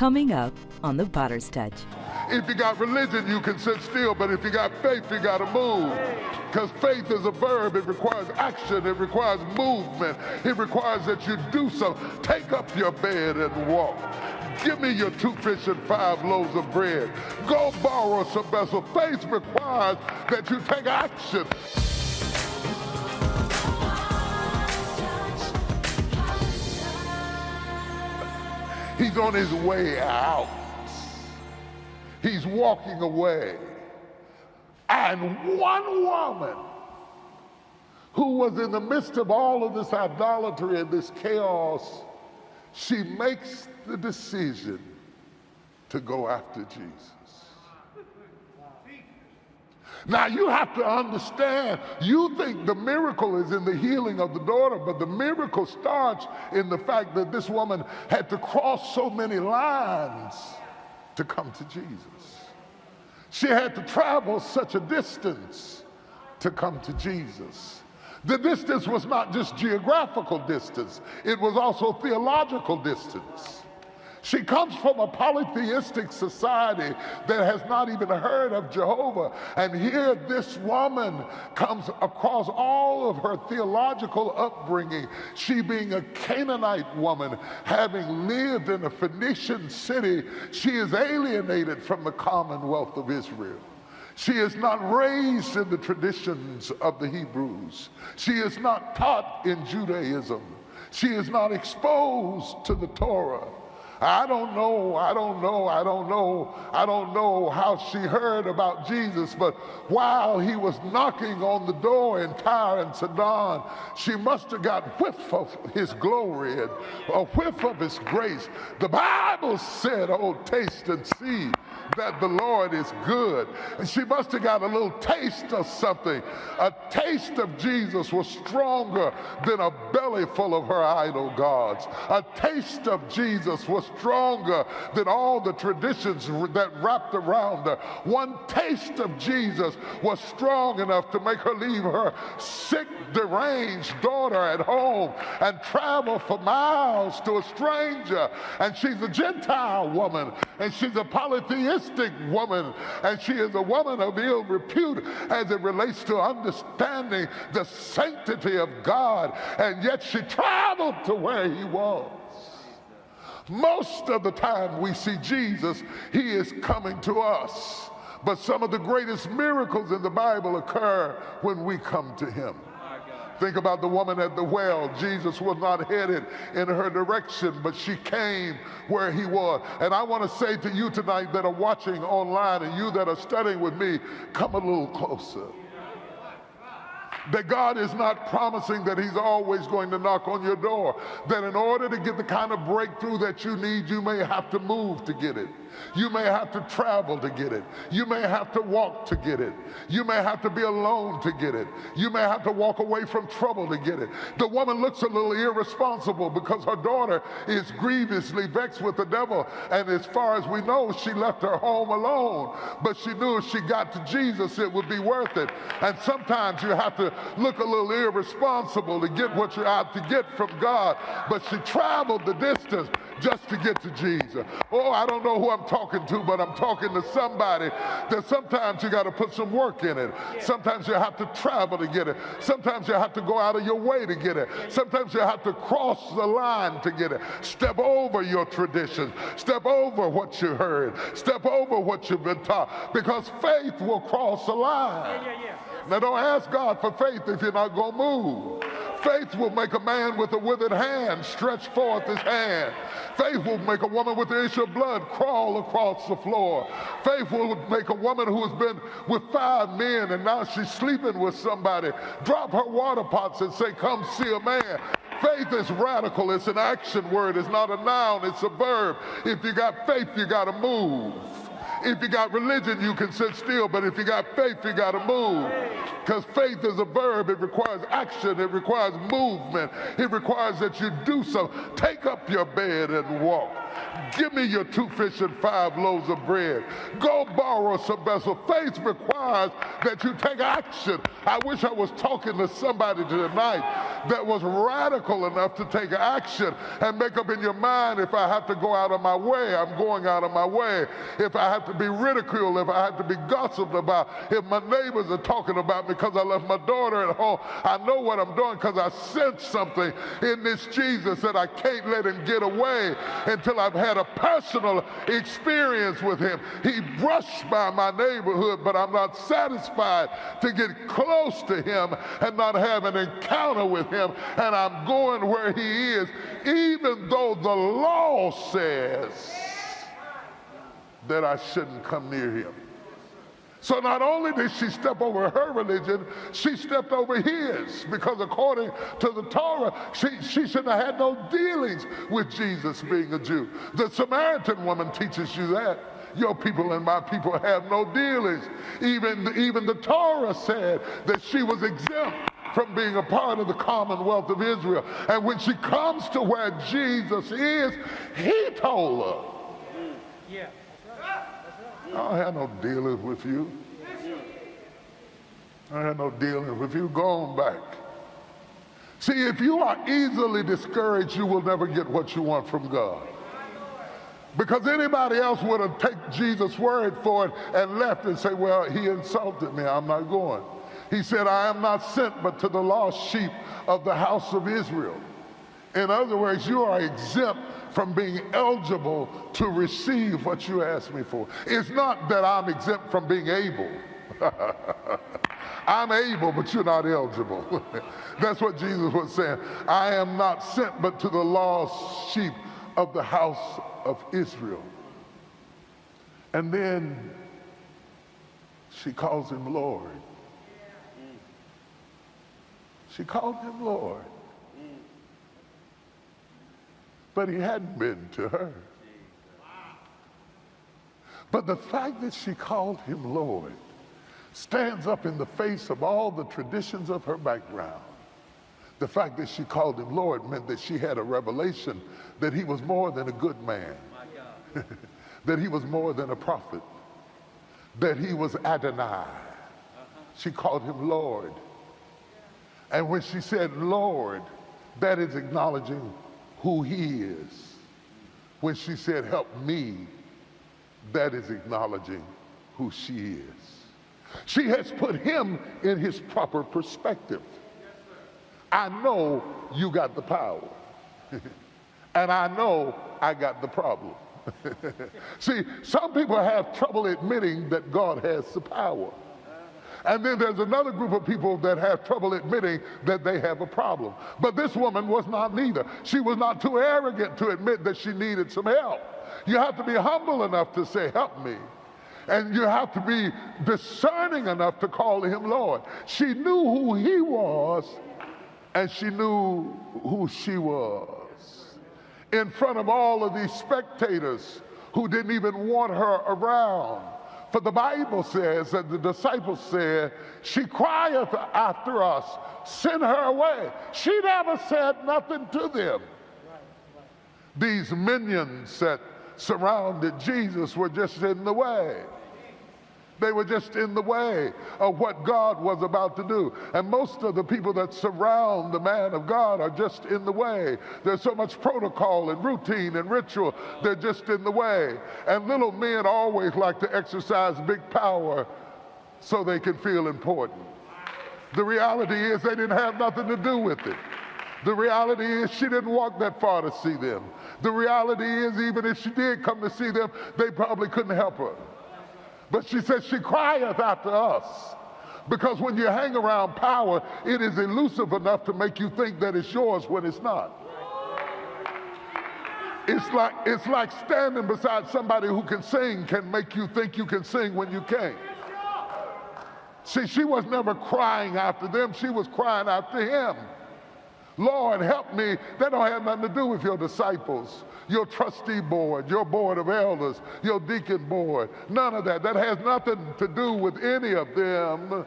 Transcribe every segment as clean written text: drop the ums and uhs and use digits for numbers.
Coming up on The Potter's Touch. If you got religion, you can sit still, but if you got faith, you got to move. Because faith is a verb. It requires action. It requires movement. It requires that you do something. Take up your bed and walk. Give me your 2 fish and 5 loaves of bread. Go borrow some vessel. Faith requires that you take action. He's on his way out. He's walking away. And one woman who was in the midst of all of this idolatry and this chaos, she makes the decision to go after Jesus. Now you have to understand, you think the miracle is in the healing of the daughter, but the miracle starts in the fact that this woman had to cross so many lines to come to Jesus. She had to travel such a distance to come to Jesus. The distance was not just geographical distance, it was also theological distance. She comes from a polytheistic society that has not even heard of Jehovah. And here this woman comes across all of her theological upbringing. She being a Canaanite woman, having lived in a Phoenician city, she is alienated from the commonwealth of Israel. She is not raised in the traditions of the Hebrews. She is not taught in Judaism. She is not exposed to the Torah. I don't know how she heard about Jesus, but while he was knocking on the door in Tyre and Sidon, she must have got whiff of his glory and a whiff of his grace. The Bible said, oh, taste and see that the Lord is good. And she must have got a little taste of something. A taste of Jesus was stronger than a belly full of her idol gods. A taste of Jesus was stronger than all the traditions that wrapped around her. One taste of Jesus was strong enough to make her leave her sick, deranged daughter at home and travel for miles to a stranger. And she's a Gentile woman, and she's a polytheistic woman, and she is a woman of ill repute as it relates to understanding the sanctity of God, and yet she traveled to where he was. Most of the time we see Jesus, he is coming to us. But some of the greatest miracles in the Bible occur when we come to him. Think about the woman at the well. Jesus was not headed in her direction, but she came where he was. And I want to say to you tonight that are watching online and you that are studying with me, come a little closer. That God is not promising that he's always going to knock on your door. That in order to get the kind of breakthrough that you need, you may have to move to get it. You may have to travel to get it. You may have to walk to get it. You may have to be alone to get it. You may have to walk away from trouble to get it. The woman looks a little irresponsible because her daughter is grievously vexed with the devil. And as far as we know, she left her home alone. But she knew if she got to Jesus, it would be worth it. And sometimes you have to look a little irresponsible to get what you're out to get from God. But she traveled the distance just to get to Jesus. Oh, I don't know who I'm talking to, but I'm talking to somebody that sometimes you got to put some work in it. Sometimes you have to travel to get it. Sometimes you have to go out of your way to get it. Sometimes you have to cross the line to get it. Step over your traditions. Step over what you heard. Step over what you've been taught, because faith will cross the line. Now don't ask God for faith if you're not going to move. Faith will make a man with a withered hand stretch forth his hand. Faith will make a woman with the issue of blood crawl across the floor. Faith will make a woman who has been with 5 men and now she's sleeping with somebody drop her water pots and say, come see a man. Faith is radical. It's an action word. It's not a noun. It's a verb. If you got faith, you got to move. If you got religion, you can sit still, but if you got faith, you got to move. Because faith is a verb. It requires action. It requires movement. It requires that you do something. Take up your bed and walk. Give me your 2 fish and 5 loaves of bread. Go borrow some vessels. Faith requires that you take action. I wish I was talking to somebody tonight that was radical enough to take action and make up in your mind, if I have to go out of my way, I'm going out of my way. If I have to be ridiculed, if I have to be gossiped about, if my neighbors are talking about me because I left my daughter at home, I know what I'm doing because I sense something in this Jesus that I can't let him get away until I've had a personal experience with him. He brushed by my neighborhood, but I'm not satisfied to get close to him and not have an encounter with him, and I'm going where he is, even though the law says that I shouldn't come near him. So not only did she step over her religion, she stepped over his, because according to the Torah, she shouldn't have had no dealings with Jesus being a Jew. The Samaritan woman teaches you that. Your people and my people have no dealings. Even the Torah said that she was exempt from being a part of the commonwealth of Israel. And when she comes to where Jesus is, he told her, Yeah. I don't have no dealings with you. I have no dealings with you. Go on back. See, if you are easily discouraged, you will never get what you want from God. Because anybody else would have taken Jesus' word for it and left and say, well, he insulted me, I'm not going. He said, I am not sent but to the lost sheep of the house of Israel. In other words, you are exempt from being eligible to receive what you asked me for. It's not that I'm exempt from being able. I'm able, but you're not eligible. That's what Jesus was saying. I am not sent but to the lost sheep of the house of Israel. And then she calls him Lord. She called him Lord. But he hadn't been to her. But the fact that she called him Lord stands up in the face of all the traditions of her background. The fact that she called him Lord meant that she had a revelation that he was more than a good man, that he was more than a prophet, that he was Adonai. She called him Lord. And when she said Lord, that is acknowledging who he is. When she said help me, that is acknowledging who she is. She has put him in his proper perspective. I know you got the power. And I know I got the problem. See, some people have trouble admitting that God has the power. And then there's another group of people that have trouble admitting that they have a problem. But this woman was not neither. She was not too arrogant to admit that she needed some help. You have to be humble enough to say, help me. And you have to be discerning enough to call him Lord. She knew who he was, and she knew who she was. In front of all of these spectators who didn't even want her around. For the Bible says that the disciples said, she crieth after us, send her away. She never said nothing to them. These minions that surrounded Jesus were just in the way. They were just in the way of what God was about to do. And most of the people that surround the man of God are just in the way. There's so much protocol and routine and ritual, they're just in the way. And little men always like to exercise big power so they can feel important. The reality is they didn't have nothing to do with it. The reality is she didn't walk that far to see them. The reality is even if she did come to see them, they probably couldn't help her. But she said, she crieth after us. Because when you hang around power, it is elusive enough to make you think that it's yours when it's not. It's like standing beside somebody who can sing can make you think you can sing when you can't. See, she was never crying after them. She was crying after him. Lord, help me. That don't have nothing to do with your disciples, your trustee board, your board of elders, your deacon board. None of that. That has nothing to do with any of them.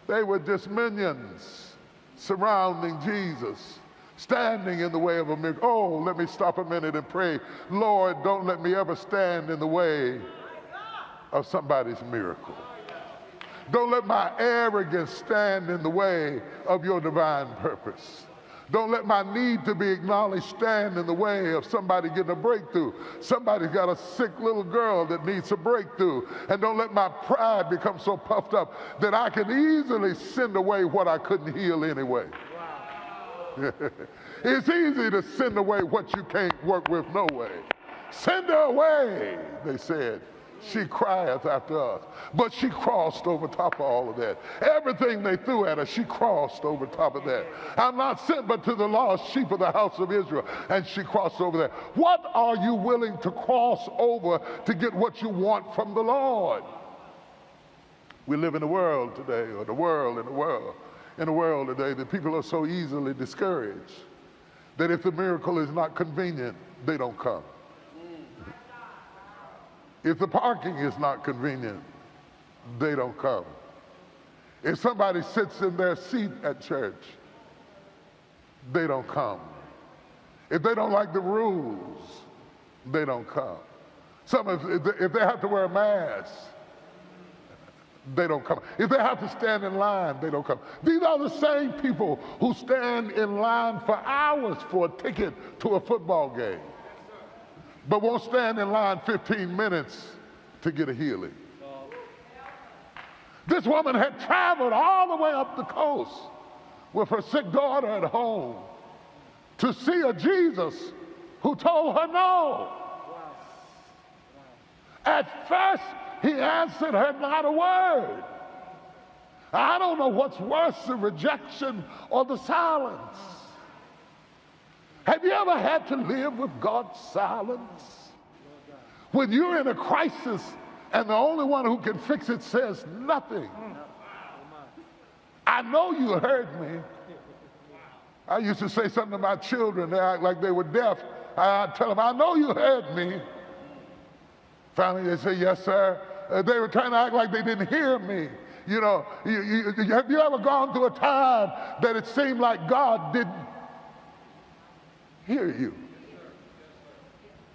They were just minions surrounding Jesus. Standing in the way of a miracle. Oh, let me stop a minute and pray. Lord, don't let me ever stand in the way of somebody's miracle. Don't let my arrogance stand in the way of your divine purpose. Don't let my need to be acknowledged stand in the way of somebody getting a breakthrough. Somebody's got a sick little girl that needs a breakthrough. And don't let my pride become so puffed up that I can easily send away what I couldn't heal anyway. It's easy to send away what you can't work with no way. Send her away, they said. She crieth after us. But she crossed over top of all of that. Everything they threw at her, she crossed over top of that. I'm not sent but to the lost sheep of the house of Israel. And she crossed over that. What are you willing to cross over to get what you want from the Lord? We live in a world today, or in a world today that people are so easily discouraged that if the miracle is not convenient, they don't come. If the parking is not convenient, they don't come. If somebody sits in their seat at church, they don't come. If they don't like the rules, they don't come. If they have to wear a mask, they don't come. If they have to stand in line, they don't come. These are the same people who stand in line for hours for a ticket to a football game, but won't stand in line 15 minutes to get a healing. This woman had traveled all the way up the coast with her sick daughter at home to see a Jesus who told her no. At first, he answered her not a word. I don't know what's worse, the rejection or the silence. Have you ever had to live with God's silence? When you're in a crisis and the only one who can fix it says nothing. I know you heard me. I used to say something to my children, they act like they were deaf. I'd tell them, I know you heard me. Finally, they say, yes, sir. They were trying to act like they didn't hear me. You know, have you ever gone through a time that it seemed like God didn't hear you?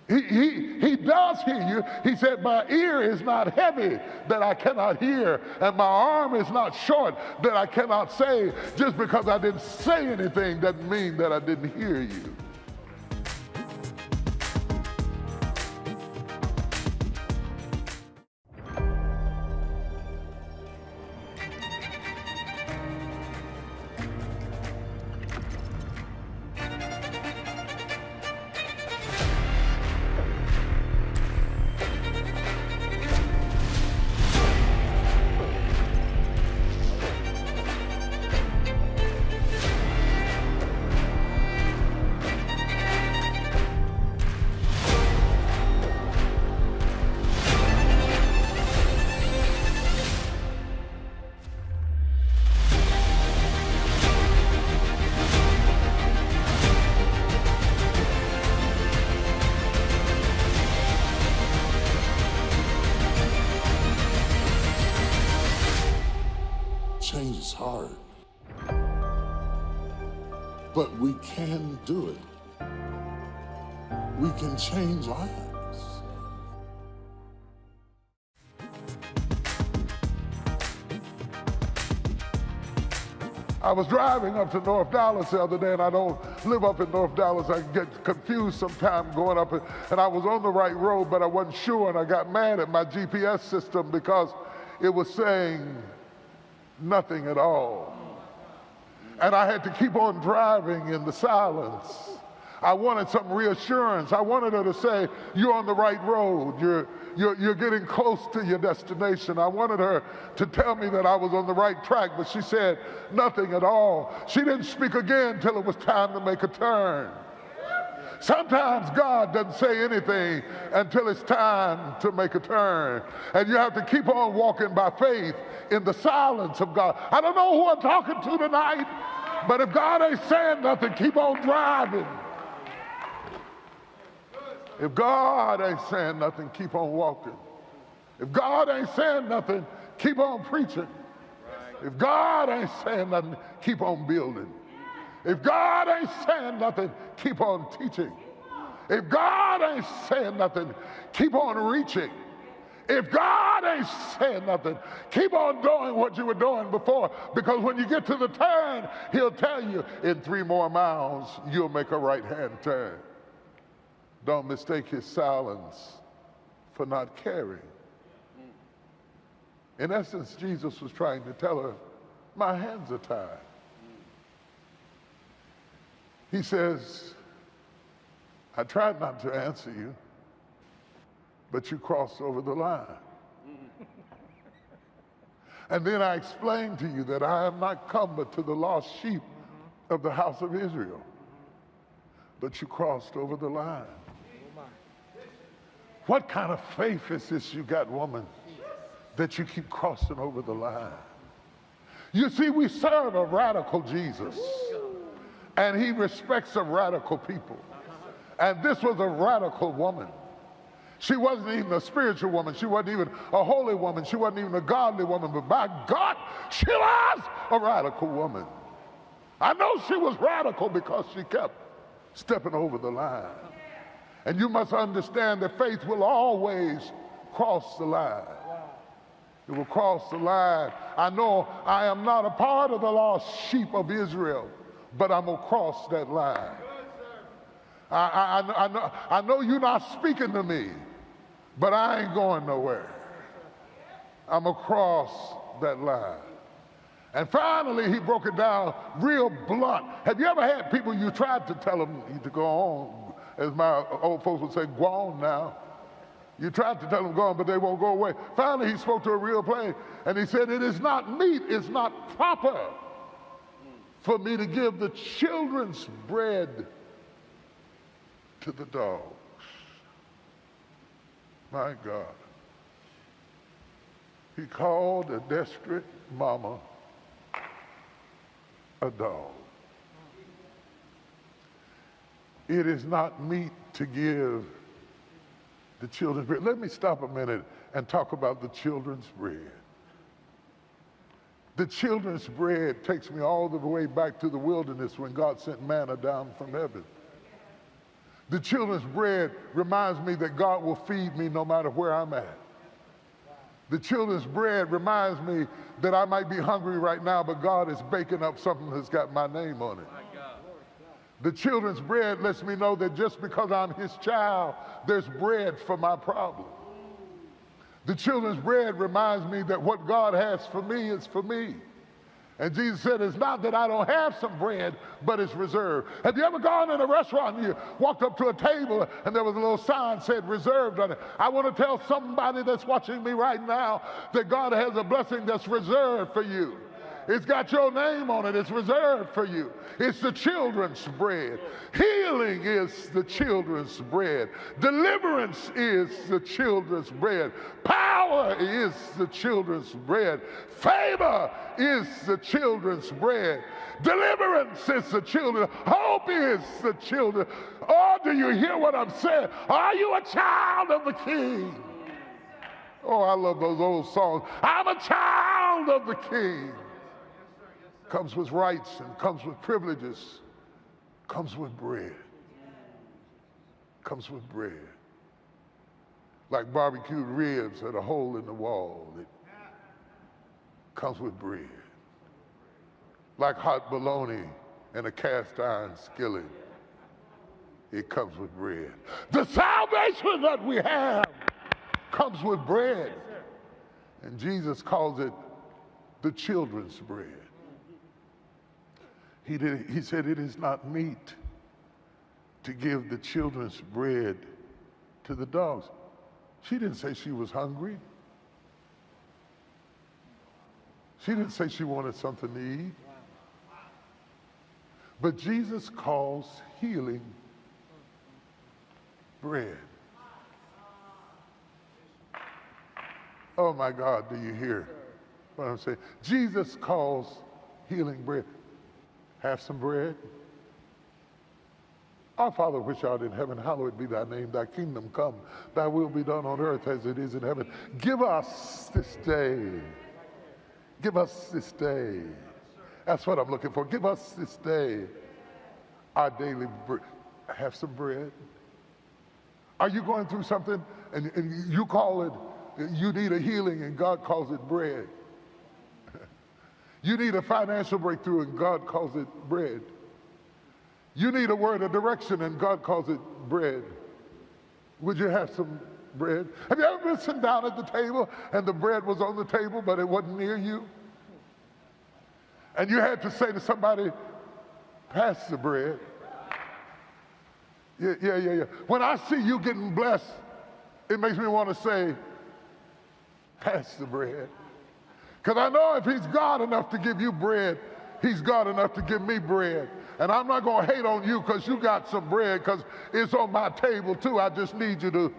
He does hear you. He said, my ear is not heavy that I cannot hear, and my arm is not short that I cannot say. Just because I didn't say anything doesn't mean that I didn't hear you. Change is hard, but we can do it. We can change lives. I was driving up to North Dallas the other day, and I don't live up in North Dallas. I get confused sometimes going up, and I was on the right road, but I wasn't sure, and I got mad at my GPS system because it was saying nothing at all. And I had to keep on driving in the silence. I wanted some reassurance. I wanted her to say, you're on the right road. You're getting close to your destination. I wanted her to tell me that I was on the right track, but she said nothing at all. She didn't speak again till it was time to make a turn. Sometimes God doesn't say anything until it's time to make a turn. And you have to keep on walking by faith in the silence of God. I don't know who I'm talking to tonight, but if God ain't saying nothing, keep on driving. If God ain't saying nothing, keep on walking. If God ain't saying nothing, keep on preaching. If God ain't saying nothing, keep on building. If God ain't saying nothing, keep on teaching. If God ain't saying nothing, keep on reaching. If God ain't saying nothing, keep on doing what you were doing before, because when you get to the turn, he'll tell you, in 3 more miles, you'll make a right-hand turn. Don't mistake his silence for not caring. In essence, Jesus was trying to tell her, my hands are tied. He says, I tried not to answer you, but you crossed over the line. And then I explained to you that I have not come but to the lost sheep of the house of Israel. But you crossed over the line. What kind of faith is this you got, woman, that you keep crossing over the line? You see, we serve a radical Jesus, and he respects a radical people. And this was a radical woman. She wasn't even a spiritual woman. She wasn't even a holy woman. She wasn't even a godly woman. But by God, she was a radical woman. I know she was radical because she kept stepping over the line. And you must understand that faith will always cross the line. It will cross the line. I know I am not a part of the lost sheep of Israel, but I'm going to cross that line. I know you're not speaking to me, but I ain't going nowhere. I'm going to cross that line. And finally, he broke it down real blunt. Have you ever had people you tried to tell them to go on, as my old folks would say, go on now. You tried to tell them go on, but they won't go away. Finally, he spoke to her real plain, and he said, it is not meet, it's not proper for me to give the children's bread to the dogs. My God. He called a desperate mama a dog. It is not meet to give the children's bread. Let me stop a minute and talk about the children's bread. The children's bread takes me all the way back to the wilderness when God sent manna down from heaven. The children's bread reminds me that God will feed me no matter where I'm at. The children's bread reminds me that I might be hungry right now, but God is baking up something that's got my name on it. The children's bread lets me know that just because I'm his child, there's bread for my problem. The children's bread reminds me that what God has for me is for me. And Jesus said, it's not that I don't have some bread, but it's reserved. Have you ever gone in a restaurant and you walked up to a table and there was a little sign that said reserved on it? I want to tell somebody that's watching me right now that God has a blessing that's reserved for you. It's got your name on it. It's reserved for you. It's the children's bread. Healing is the children's bread. Deliverance is the children's bread. Power is the children's bread. Favor is the children's bread. Deliverance is the children. Hope is the children. Oh, do you hear what I'm saying? Are you a child of the King? Oh, I love those old songs. I'm a child of the King. Comes with rights and comes with privileges, comes with bread. Comes with bread. Like barbecued ribs at a hole in the wall, it comes with bread. Like hot bologna in a cast iron skillet, it comes with bread. The salvation that we have comes with bread. And Jesus calls it the children's bread. He said, it is not meet to give the children's bread to the dogs. She didn't say she was hungry. She didn't say she wanted something to eat. But Jesus calls healing bread. Oh my God, do you hear what I'm saying? Jesus calls healing bread. Have some bread. Our Father which art in heaven, hallowed be thy name. Thy kingdom come. Thy will be done on earth as it is in heaven. Give us this day. Give us this day. That's what I'm looking for. Give us this day our daily bread. Have some bread. Are you going through something and you call it, you need a healing and God calls it bread? You need a financial breakthrough and God calls it bread. You need a word of direction and God calls it bread. Would you have some bread? Have you ever been sitting down at the table and the bread was on the table but it wasn't near you? And you had to say to somebody, pass the bread. Yeah. When I see you getting blessed, it makes me want to say, pass the bread. Because I know if he's God enough to give you bread, he's God enough to give me bread. And I'm not going to hate on you because you got some bread because it's on my table too. I just need you to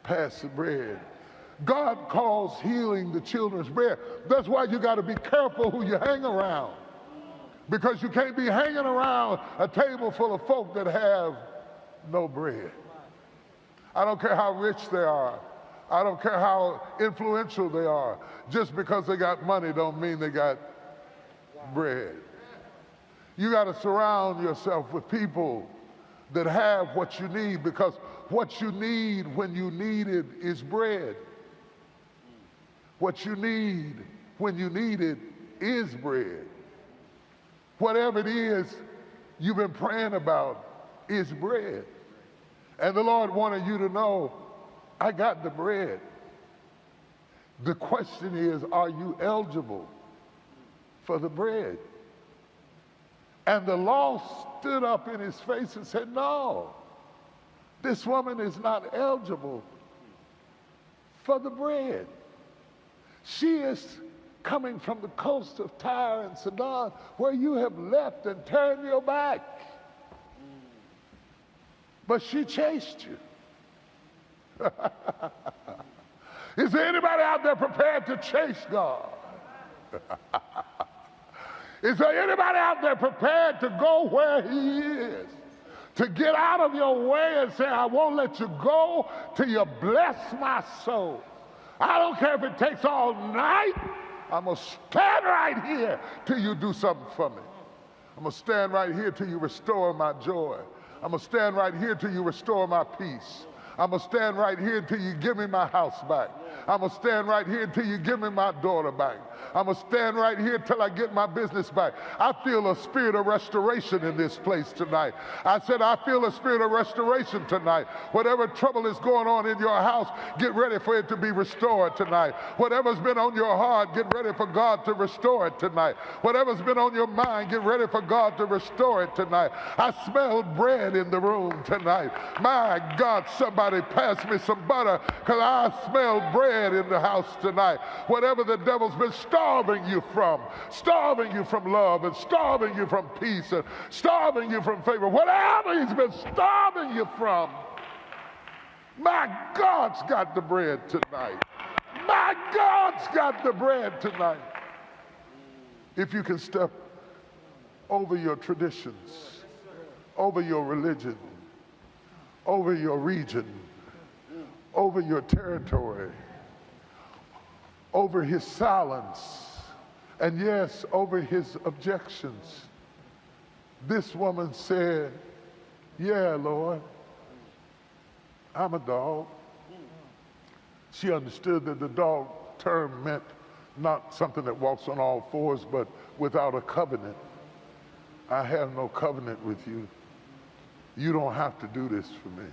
pass the bread. God calls healing the children's bread. That's why you got to be careful who you hang around. Because you can't be hanging around a table full of folk that have no bread. I don't care how rich they are. I don't care how influential they are. Just because they got money don't mean they got bread. You got to surround yourself with people that have what you need, because what you need when you need it is bread. What you need when you need it is bread. Whatever it is you've been praying about is bread. And the Lord wanted you to know, I got the bread. The question is, are you eligible for the bread? And the law stood up in his face and said, no, this woman is not eligible for the bread. She is coming from the coast of Tyre and Sidon, where you have left and turned your back. But she chased you. Is there anybody out there prepared to chase God? Is there anybody out there prepared to go where he is? To get out of your way and say, I won't let you go till you bless my soul. I don't care if it takes all night. I'm going to stand right here till you do something for me. I'm going to stand right here till you restore my joy. I'm going to stand right here till you restore my peace. I'm going to stand right here until you give me my house back. I'm going to stand right here until you give me my daughter back. I'm going to stand right here till I get my business back. I feel a spirit of restoration in this place tonight. I said, I feel a spirit of restoration tonight. Whatever trouble is going on in your house, get ready for it to be restored tonight. Whatever's been on your heart, get ready for God to restore it tonight. Whatever's been on your mind, get ready for God to restore it tonight. I smelled bread in the room tonight. My God, somebody pass me some butter, because I smelled bread in the house tonight. Whatever the devil's been starving you from love, and starving you from peace, and starving you from favor, whatever he's been starving you from, my God's got the bread tonight. My God's got the bread tonight. If you can step over your traditions, over your religion, over your region, over your territory, over his silence, and yes, over his objections. This woman said, yeah, Lord, I'm a dog. She understood that the dog term meant not something that walks on all fours, but without a covenant. I have no covenant with you. You don't have to do this for me.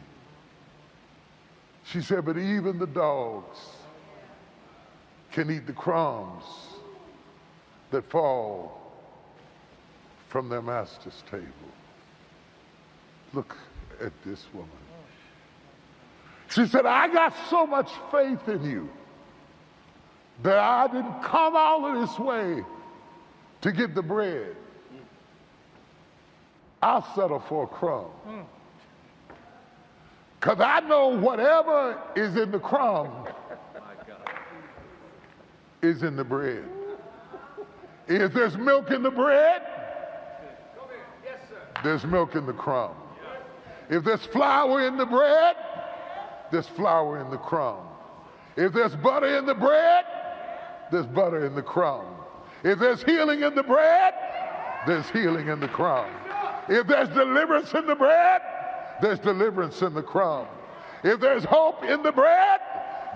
She said, but even the dogs can eat the crumbs that fall from their master's table. Look at this woman. She said, I got so much faith in you that I didn't come all of this way to get the bread. I'll settle for a crumb. Because I know whatever is in the crumb is in the bread. If there's milk in the bread, there's milk in the crumb. If there's flour in the bread, there's flour in the crumb. If there's butter in the bread, there's butter in the crumb. If there's healing in the bread, there's healing in the crumb. If there's deliverance in the bread, there's deliverance in the crumb. If there's hope in the bread,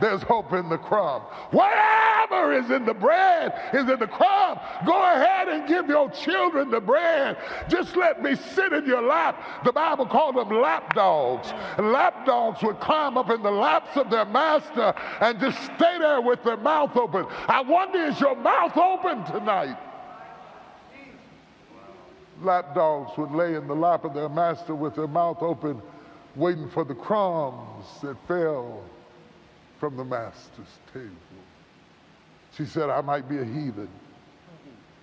there's hope in the crumb. Whatever is in the bread is in the crumb. Go ahead and give your children the bread. Just let me sit in your lap. The Bible called them lap dogs. And lap dogs would climb up in the laps of their master and just stay there with their mouth open. I wonder, is your mouth open tonight? Lap dogs would lay in the lap of their master with their mouth open, waiting for the crumbs that fell from the master's table. She said, I might be a heathen.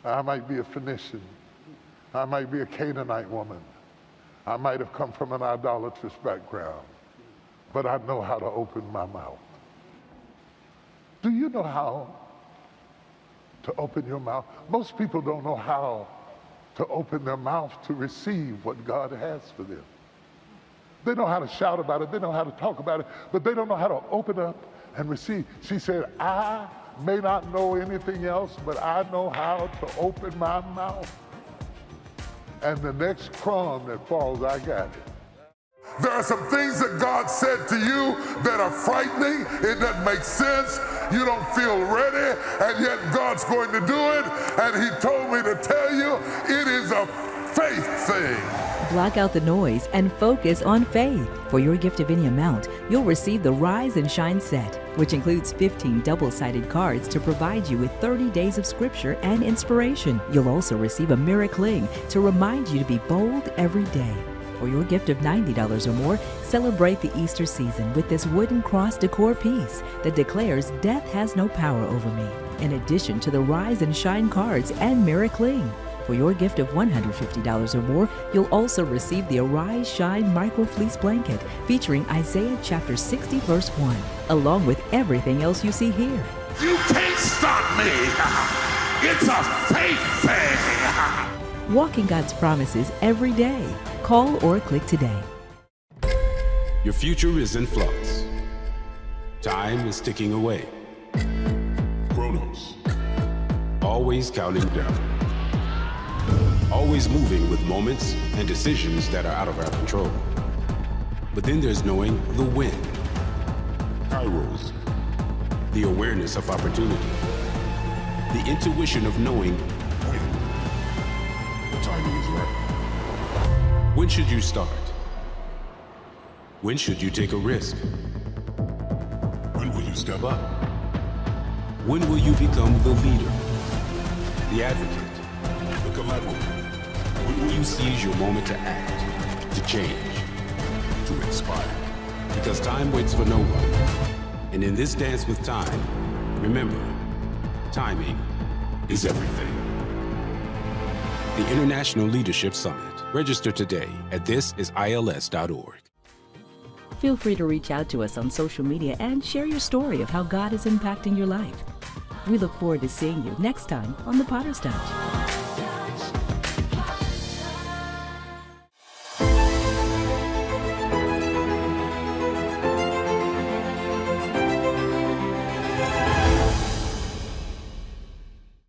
I might be a Phoenician. I might be a Canaanite woman. I might have come from an idolatrous background, but I know how to open my mouth. Do you know how to open your mouth? Most people don't know how to open their mouth to receive what God has for them. They know how to shout about it, they know how to talk about it, but they don't know how to open up and receive. She said, I may not know anything else, but I know how to open my mouth. And the next crumb that falls, I got it. There are some things that God said to you that are frightening. It doesn't make sense. You don't feel ready, and yet God's going to do it. And he told me to tell you, it is a faith thing. Block out the noise and focus on faith. For your gift of any amount, you'll receive the Rise and Shine set, which includes 15 double-sided cards to provide you with 30 days of scripture and inspiration. You'll also receive a mirror cling to remind you to be bold every day. For your gift of $90 or more, celebrate the Easter season with this wooden cross decor piece that declares death has no power over me, in addition to the Rise and Shine cards and mirror cling. For your gift of $150 or more, you'll also receive the Arise Shine Micro Fleece Blanket featuring Isaiah chapter 60 verse 1, along with everything else you see here. You can't stop me. It's a faith thing. Walk in God's promises every day. Call or click today. Your future is in flux. Time is ticking away. Chronos. Always counting down. Always moving with moments and decisions that are out of our control. But then there's knowing the when. Kairos. The awareness of opportunity. The intuition of knowing when. The timing is right. When should you start? When should you take a risk? When will you step up? When will you become the leader, the advocate, the collaborator? When will you seize your moment to act, to change, to inspire? Because time waits for no one. And in this dance with time, remember, timing is everything. The International Leadership Summit. Register today at thisisils.org. Feel free to reach out to us on social media and share your story of how God is impacting your life. We look forward to seeing you next time on The Potter's Touch.